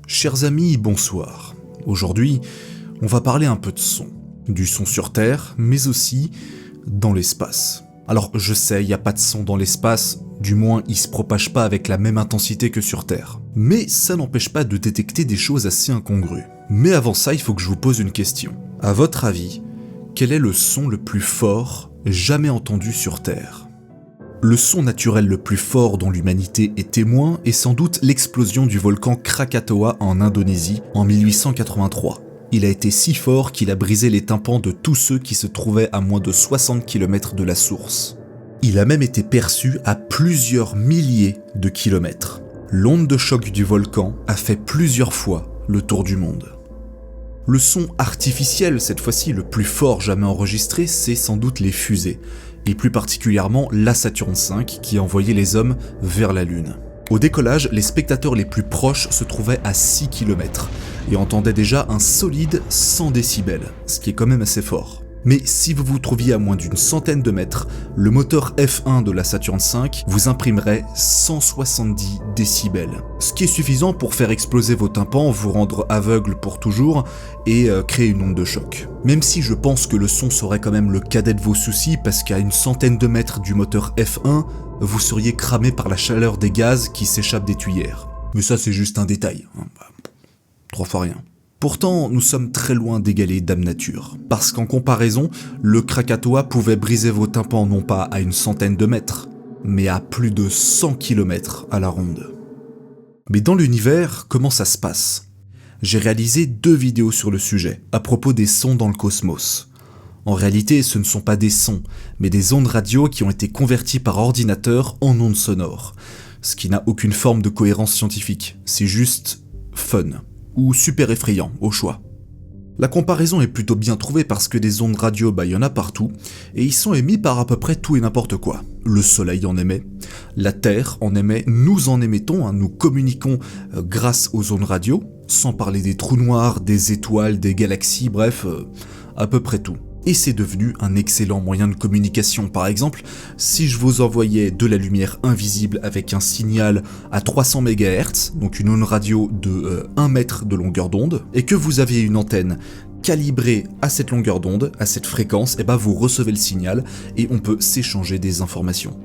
Chers amis, bonsoir. Aujourd'hui, on va parler un peu de son. Du son sur Terre, mais aussi dans l'espace. Alors je sais, il n'y a pas de son dans l'espace, du moins il se propage pas avec la même intensité que sur Terre. Mais ça n'empêche pas de détecter des choses assez incongrues. Mais avant ça, il faut que je vous pose une question. À votre avis, quel est le son le plus fort jamais entendu sur Terre ? Le son naturel le plus fort dont l'humanité est témoin est sans doute l'explosion du volcan Krakatoa en Indonésie en 1883. Il a été si fort qu'il a brisé les tympans de tous ceux qui se trouvaient à moins de 60 km de la source. Il a même été perçu à plusieurs milliers de kilomètres. L'onde de choc du volcan a fait plusieurs fois le tour du monde. Le son artificiel, cette fois-ci le plus fort jamais enregistré, c'est sans doute les fusées, et plus particulièrement la Saturn V qui envoyait les hommes vers la Lune. Au décollage, les spectateurs les plus proches se trouvaient à 6 km et entendaient déjà un solide 100 décibels, ce qui est quand même assez fort. Mais si vous vous trouviez à moins d'une centaine de mètres, le moteur F1 de la Saturn V vous imprimerait 170 décibels, ce qui est suffisant pour faire exploser vos tympans, vous rendre aveugle pour toujours et créer une onde de choc. Même si je pense que le son serait quand même le cadet de vos soucis parce qu'à une centaine de mètres du moteur F1, vous seriez cramé par la chaleur des gaz qui s'échappent des tuyères. Mais ça c'est juste un détail, 3 fois rien. Pourtant, nous sommes très loin d'égaler Dame Nature, parce qu'en comparaison, le Krakatoa pouvait briser vos tympans non pas à une centaine de mètres, mais à plus de 100 km à la ronde. Mais dans l'univers, comment ça se passe ? J'ai réalisé 2 vidéos sur le sujet, à propos des sons dans le cosmos. En réalité, ce ne sont pas des sons, mais des ondes radio qui ont été converties par ordinateur en ondes sonores, ce qui n'a aucune forme de cohérence scientifique, c'est juste fun. Ou super effrayant, au choix. La comparaison est plutôt bien trouvée parce que des ondes radio, il y en a partout, et ils sont émis par à peu près tout et n'importe quoi. Le soleil en émet, la Terre en émet, nous en émettons, nous communiquons grâce aux ondes radio, sans parler des trous noirs, des étoiles, des galaxies, bref, à peu près tout. Et c'est devenu un excellent moyen de communication. Par exemple, si je vous envoyais de la lumière invisible avec un signal à 300 MHz, donc une onde radio de 1 mètre de longueur d'onde, et que vous aviez une antenne calibrée à cette longueur d'onde, à cette fréquence, vous recevez le signal et on peut s'échanger des informations.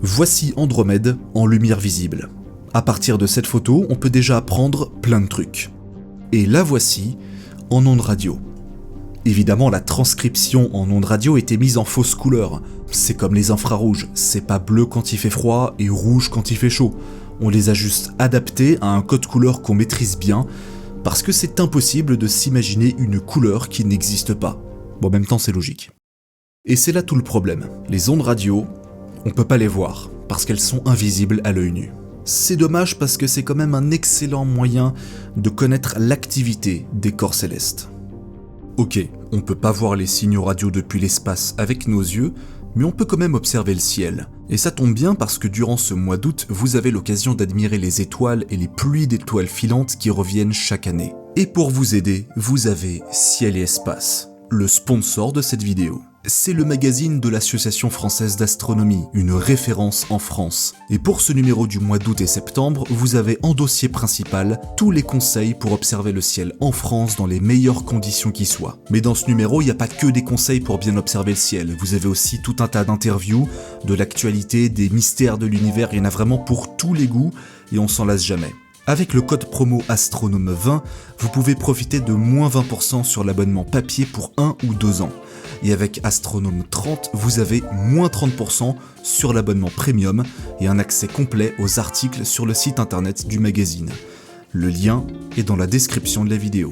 Voici Andromède en lumière visible. À partir de cette photo, on peut déjà apprendre plein de trucs. Et la voici en onde radio. Évidemment, la transcription en ondes radio était mise en fausse couleur. C'est comme les infrarouges, c'est pas bleu quand il fait froid et rouge quand il fait chaud. On les a juste adaptés à un code couleur qu'on maîtrise bien, parce que c'est impossible de s'imaginer une couleur qui n'existe pas. Bon, en même temps, c'est logique. Et c'est là tout le problème. Les ondes radio, on peut pas les voir, parce qu'elles sont invisibles à l'œil nu. C'est dommage parce que c'est quand même un excellent moyen de connaître l'activité des corps célestes. Ok, on peut pas voir les signaux radio depuis l'espace avec nos yeux, mais on peut quand même observer le ciel. Et ça tombe bien parce que durant ce mois d'août, vous avez l'occasion d'admirer les étoiles et les pluies d'étoiles filantes qui reviennent chaque année. Et pour vous aider, vous avez Ciel et Espace, le sponsor de cette vidéo. C'est le magazine de l'Association française d'astronomie, une référence en France. Et pour ce numéro du mois d'août et septembre, vous avez en dossier principal tous les conseils pour observer le ciel en France dans les meilleures conditions qui soient. Mais dans ce numéro, il n'y a pas que des conseils pour bien observer le ciel. Vous avez aussi tout un tas d'interviews, de l'actualité, des mystères de l'univers, il y en a vraiment pour tous les goûts et on s'en lasse jamais. Avec le code promo Astronome20, vous pouvez profiter de moins 20% sur l'abonnement papier pour 1 ou 2 ans. Et avec Astronome30, vous avez moins 30% sur l'abonnement premium et un accès complet aux articles sur le site internet du magazine. Le lien est dans la description de la vidéo.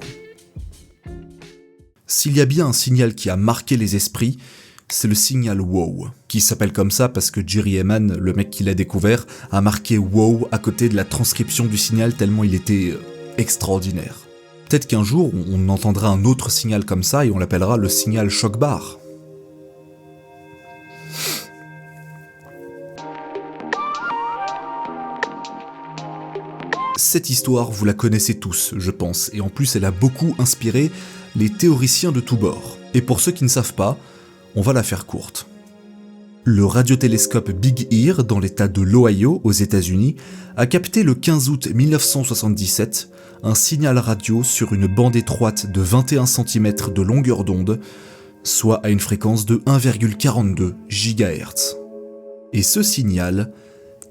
S'il y a bien un signal qui a marqué les esprits, c'est le signal WOW, qui s'appelle comme ça parce que Jerry Heyman, le mec qui l'a découvert, a marqué WOW à côté de la transcription du signal tellement il était extraordinaire. Peut-être qu'un jour, on entendra un autre signal comme ça et on l'appellera le signal choc-bar. Cette histoire, vous la connaissez tous, je pense, et en plus elle a beaucoup inspiré les théoriciens de tous bords. Et pour ceux qui ne savent pas, on va la faire courte. Le radiotélescope Big Ear, dans l'état de l'Ohio, aux États-Unis, a capté le 15 août 1977 un signal radio sur une bande étroite de 21 cm de longueur d'onde, soit à une fréquence de 1,42 GHz. Et ce signal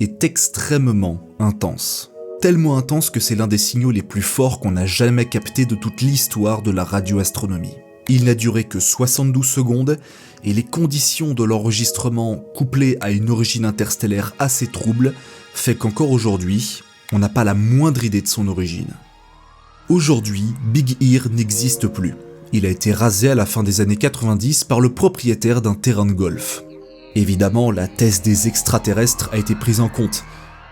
est extrêmement intense. Tellement intense que c'est l'un des signaux les plus forts qu'on a jamais capté de toute l'histoire de la radioastronomie. Il n'a duré que 72 secondes et les conditions de l'enregistrement couplées à une origine interstellaire assez trouble fait qu'encore aujourd'hui, on n'a pas la moindre idée de son origine. Aujourd'hui, Big Ear n'existe plus. Il a été rasé à la fin des années 90 par le propriétaire d'un terrain de golf. Évidemment, la thèse des extraterrestres a été prise en compte,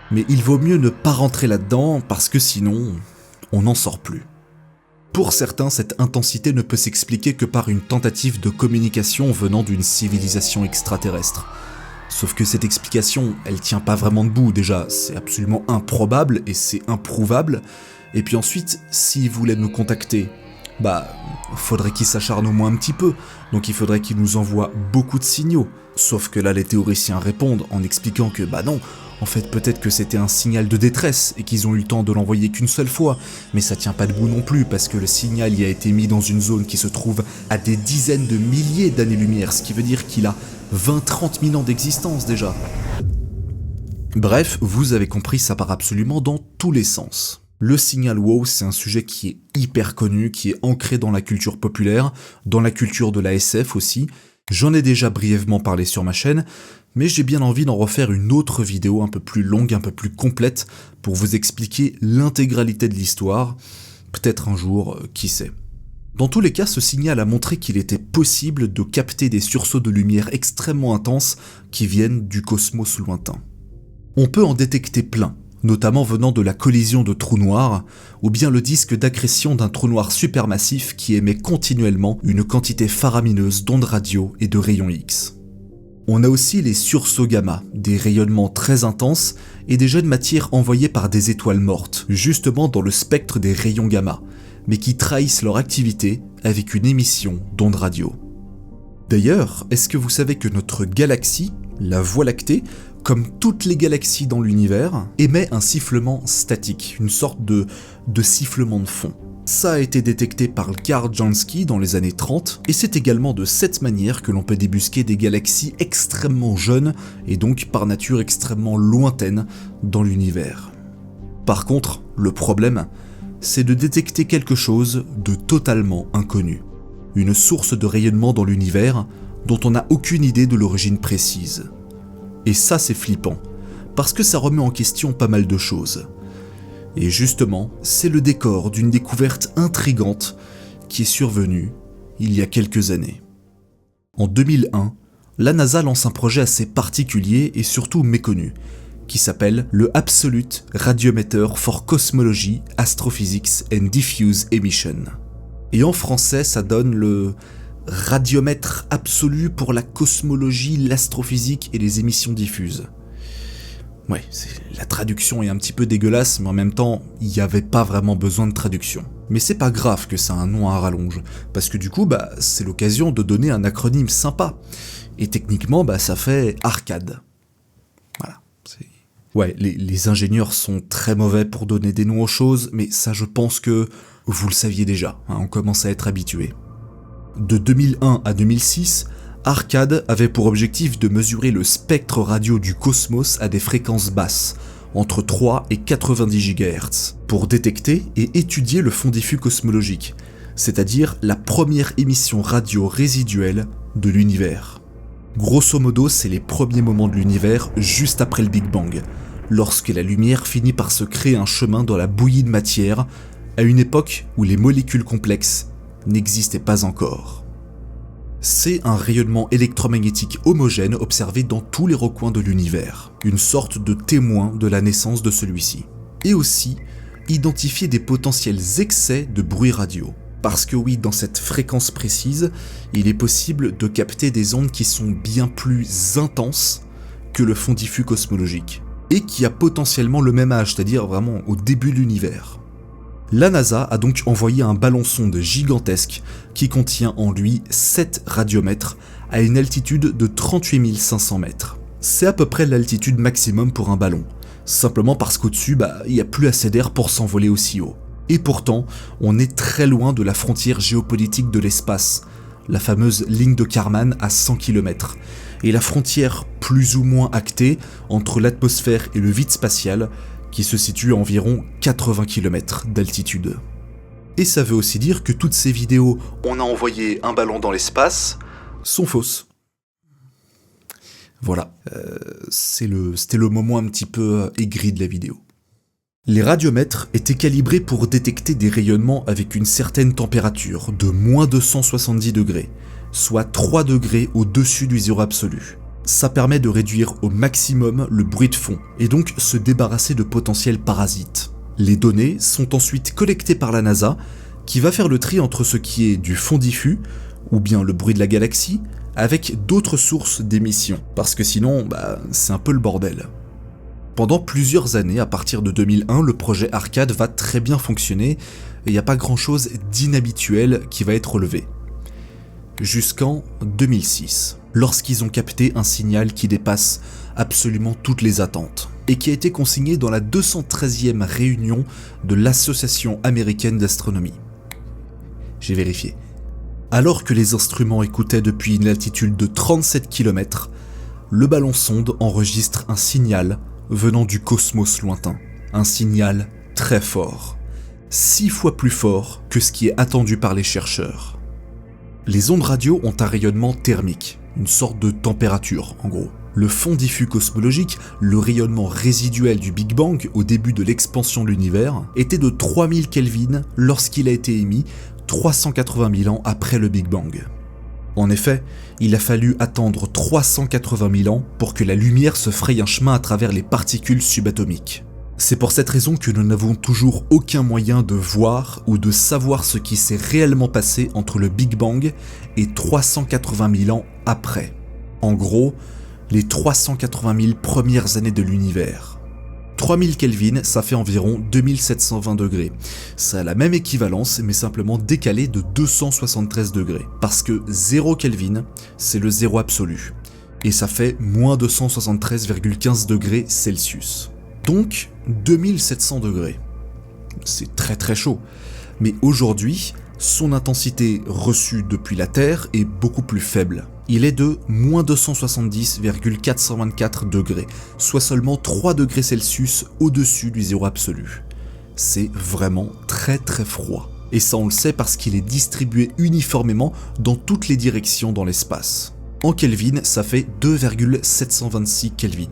mais il vaut mieux ne pas rentrer là-dedans parce que sinon, on n'en sort plus. Pour certains, cette intensité ne peut s'expliquer que par une tentative de communication venant d'une civilisation extraterrestre. Sauf que cette explication, elle tient pas vraiment debout déjà, c'est absolument improbable et c'est improuvable. Et puis ensuite, s'ils voulaient nous contacter, faudrait qu'ils s'acharnent au moins un petit peu, donc il faudrait qu'ils nous envoient beaucoup de signaux. Sauf que là, les théoriciens répondent en expliquant que non, en fait peut-être que c'était un signal de détresse et qu'ils ont eu le temps de l'envoyer qu'une seule fois, mais ça tient pas debout non plus parce que le signal y a été mis dans une zone qui se trouve à des dizaines de milliers d'années-lumière, ce qui veut dire qu'il a 20-30 000 ans d'existence déjà. Bref, vous avez compris, ça part absolument dans tous les sens. Le signal WOW, c'est un sujet qui est hyper connu, qui est ancré dans la culture populaire, dans la culture de la SF aussi. J'en ai déjà brièvement parlé sur ma chaîne, mais j'ai bien envie d'en refaire une autre vidéo un peu plus longue, un peu plus complète, pour vous expliquer l'intégralité de l'histoire. Peut-être un jour, qui sait. Dans tous les cas, ce signal a montré qu'il était possible de capter des sursauts de lumière extrêmement intenses qui viennent du cosmos lointain. On peut en détecter plein, notamment venant de la collision de trous noirs, ou bien le disque d'accrétion d'un trou noir supermassif qui émet continuellement une quantité faramineuse d'ondes radio et de rayons X. On a aussi les sursauts gamma, des rayonnements très intenses et des jets de matière envoyés par des étoiles mortes, justement dans le spectre des rayons gamma, mais qui trahissent leur activité avec une émission d'ondes radio. D'ailleurs, est-ce que vous savez que notre galaxie, la Voie lactée, comme toutes les galaxies dans l'univers, émet un sifflement statique, une sorte de sifflement de fond. Ça a été détecté par Karl Jansky dans les années 30, et c'est également de cette manière que l'on peut débusquer des galaxies extrêmement jeunes, et donc par nature extrêmement lointaines dans l'univers. Par contre, le problème, c'est de détecter quelque chose de totalement inconnu. Une source de rayonnement dans l'univers dont on n'a aucune idée de l'origine précise. Et ça c'est flippant, parce que ça remet en question pas mal de choses. Et justement, c'est le décor d'une découverte intrigante qui est survenue il y a quelques années. En 2001, la NASA lance un projet assez particulier et surtout méconnu, qui s'appelle le Absolute Radiometer for Cosmology, Astrophysics and Diffuse Emission. Et en français, ça donne le radiomètre absolu pour la cosmologie, l'astrophysique et les émissions diffuses. Ouais, la traduction est un petit peu dégueulasse, mais en même temps, il n'y avait pas vraiment besoin de traduction. Mais c'est pas grave que ça a un nom à rallonge, parce que du coup, c'est l'occasion de donner un acronyme sympa. Et techniquement, ça fait ARCAD. Voilà. Ouais, les ingénieurs sont très mauvais pour donner des noms aux choses, mais ça je pense que vous le saviez déjà, on commence à être habitué. De 2001 à 2006, ARCAD avait pour objectif de mesurer le spectre radio du cosmos à des fréquences basses, entre 3 et 90 GHz, pour détecter et étudier le fond diffus cosmologique, c'est-à-dire la première émission radio résiduelle de l'univers. Grosso modo, c'est les premiers moments de l'univers juste après le Big Bang, lorsque la lumière finit par se créer un chemin dans la bouillie de matière, à une époque où les molécules complexes n'existaient pas encore. C'est un rayonnement électromagnétique homogène observé dans tous les recoins de l'univers, une sorte de témoin de la naissance de celui-ci. Et aussi, identifier des potentiels excès de bruit radio. Parce que oui, dans cette fréquence précise, il est possible de capter des ondes qui sont bien plus intenses que le fond diffus cosmologique, et qui a potentiellement le même âge, c'est-à-dire vraiment au début de l'univers. La NASA a donc envoyé un ballon-sonde gigantesque qui contient en lui 7 radiomètres à une altitude de 38 500 mètres. C'est à peu près l'altitude maximum pour un ballon, simplement parce qu'au-dessus, il n'y a plus assez d'air pour s'envoler aussi haut. Et pourtant, on est très loin de la frontière géopolitique de l'espace, la fameuse ligne de Kármán à 100 km, et la frontière plus ou moins actée entre l'atmosphère et le vide spatial, qui se situe à environ 80 km d'altitude. Et ça veut aussi dire que toutes ces vidéos « on a envoyé un ballon dans l'espace » sont fausses. Voilà, c'était le moment un petit peu aigri de la vidéo. Les radiomètres étaient calibrés pour détecter des rayonnements avec une certaine température de moins 270 degrés, soit 3 degrés au-dessus du zéro absolu. Ça permet de réduire au maximum le bruit de fond et donc se débarrasser de potentiels parasites. Les données sont ensuite collectées par la NASA qui va faire le tri entre ce qui est du fond diffus ou bien le bruit de la galaxie avec d'autres sources d'émissions parce que sinon c'est un peu le bordel. Pendant plusieurs années, à partir de 2001, le projet Arcade va très bien fonctionner et il n'y a pas grand chose d'inhabituel qui va être relevé. Jusqu'en 2006, lorsqu'ils ont capté un signal qui dépasse absolument toutes les attentes et qui a été consigné dans la 213e réunion de l'Association américaine d'astronomie. J'ai vérifié. Alors que les instruments écoutaient depuis une altitude de 37 km, le ballon sonde enregistre un signal venant du cosmos lointain. Un signal très fort. 6 fois plus fort que ce qui est attendu par les chercheurs. Les ondes radio ont un rayonnement thermique, une sorte de température en gros. Le fond diffus cosmologique, le rayonnement résiduel du Big Bang au début de l'expansion de l'univers, était de 3000 Kelvin lorsqu'il a été émis 380 000 ans après le Big Bang. En effet, il a fallu attendre 380 000 ans pour que la lumière se fraye un chemin à travers les particules subatomiques. C'est pour cette raison que nous n'avons toujours aucun moyen de voir ou de savoir ce qui s'est réellement passé entre le Big Bang et 380 000 ans après. En gros, les 380 000 premières années de l'univers. 3000 Kelvin, ça fait environ 2720 degrés. Ça a la même équivalence, mais simplement décalé de 273 degrés. Parce que 0 Kelvin, c'est le zéro absolu. Et ça fait moins 273,15 degrés Celsius. Donc, 2700 degrés. C'est très très chaud. Mais aujourd'hui, son intensité reçue depuis la Terre est beaucoup plus faible. Il est de moins 270,424 degrés, soit seulement 3 degrés Celsius au-dessus du zéro absolu. C'est vraiment très très froid. Et ça on le sait parce qu'il est distribué uniformément dans toutes les directions dans l'espace. En Kelvin, ça fait 2,726 Kelvin.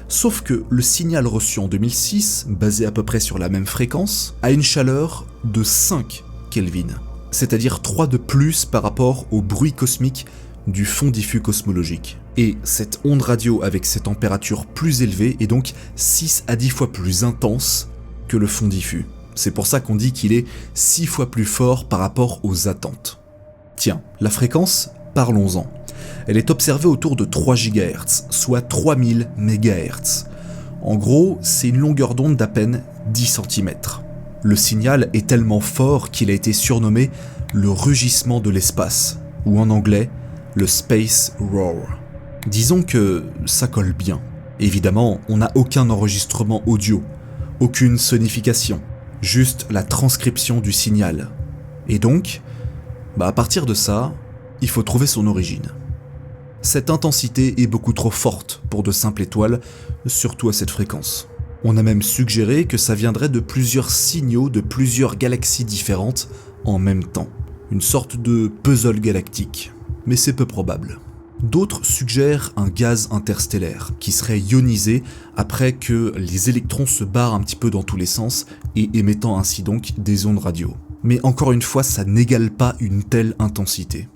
Sauf que le signal reçu en 2006, basé à peu près sur la même fréquence, a une chaleur de 5 Kelvin, c'est-à-dire 3 de plus par rapport au bruit cosmique du fond diffus cosmologique. Et cette onde radio avec ses températures plus élevées est donc 6 à 10 fois plus intense que le fond diffus. C'est pour ça qu'on dit qu'il est 6 fois plus fort par rapport aux attentes. Tiens, la fréquence, parlons-en. Elle est observée autour de 3 GHz, soit 3000 MHz. En gros, c'est une longueur d'onde d'à peine 10 cm. Le signal est tellement fort qu'il a été surnommé le rugissement de l'espace, ou en anglais, le Space Roar. Disons que ça colle bien. Évidemment, on n'a aucun enregistrement audio, aucune sonification, juste la transcription du signal. Et donc, à partir de ça, il faut trouver son origine. Cette intensité est beaucoup trop forte pour de simples étoiles, surtout à cette fréquence. On a même suggéré que ça viendrait de plusieurs signaux de plusieurs galaxies différentes en même temps. Une sorte de puzzle galactique. Mais c'est peu probable. D'autres suggèrent un gaz interstellaire qui serait ionisé après que les électrons se barrent un petit peu dans tous les sens et émettant ainsi donc des ondes radio. Mais encore une fois, ça n'égale pas une telle intensité.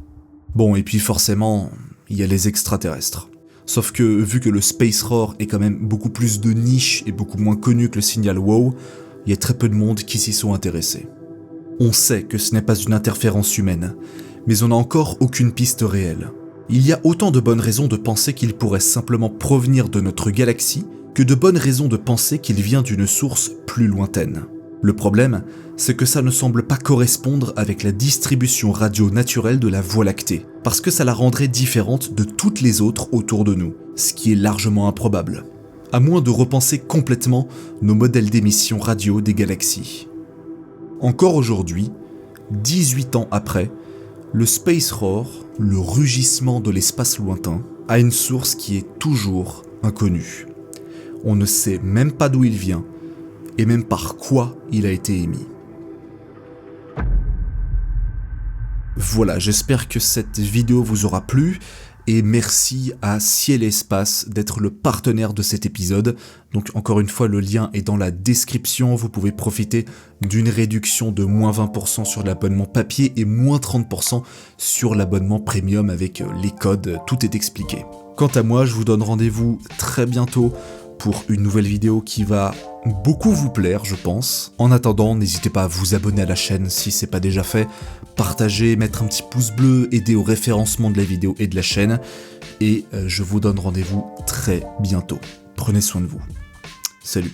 Bon, et puis forcément, il y a les extraterrestres. Sauf que vu que le Space Roar est quand même beaucoup plus de niche et beaucoup moins connu que le signal WOW, il y a très peu de monde qui s'y sont intéressés. On sait que ce n'est pas une interférence humaine, mais on n'a encore aucune piste réelle. Il y a autant de bonnes raisons de penser qu'il pourrait simplement provenir de notre galaxie que de bonnes raisons de penser qu'il vient d'une source plus lointaine. Le problème, c'est que ça ne semble pas correspondre avec la distribution radio naturelle de la Voie lactée, parce que ça la rendrait différente de toutes les autres autour de nous, ce qui est largement improbable, à moins de repenser complètement nos modèles d'émission radio des galaxies. Encore aujourd'hui, 18 ans après, le Space Roar, le rugissement de l'espace lointain, a une source qui est toujours inconnue. On ne sait même pas d'où il vient, et même par quoi il a été émis. Voilà, j'espère que cette vidéo vous aura plu, et merci à Ciel et Espace d'être le partenaire de cet épisode. Donc encore une fois, le lien est dans la description, vous pouvez profiter d'une réduction de moins 20% sur l'abonnement papier et moins 30% sur l'abonnement premium avec les codes, tout est expliqué. Quant à moi, je vous donne rendez-vous très bientôt pour une nouvelle vidéo qui va beaucoup vous plaire, je pense. En attendant, n'hésitez pas à vous abonner à la chaîne si c'est pas déjà fait, partager, mettre un petit pouce bleu, aider au référencement de la vidéo et de la chaîne, et je vous donne rendez-vous très bientôt. Prenez soin de vous. Salut.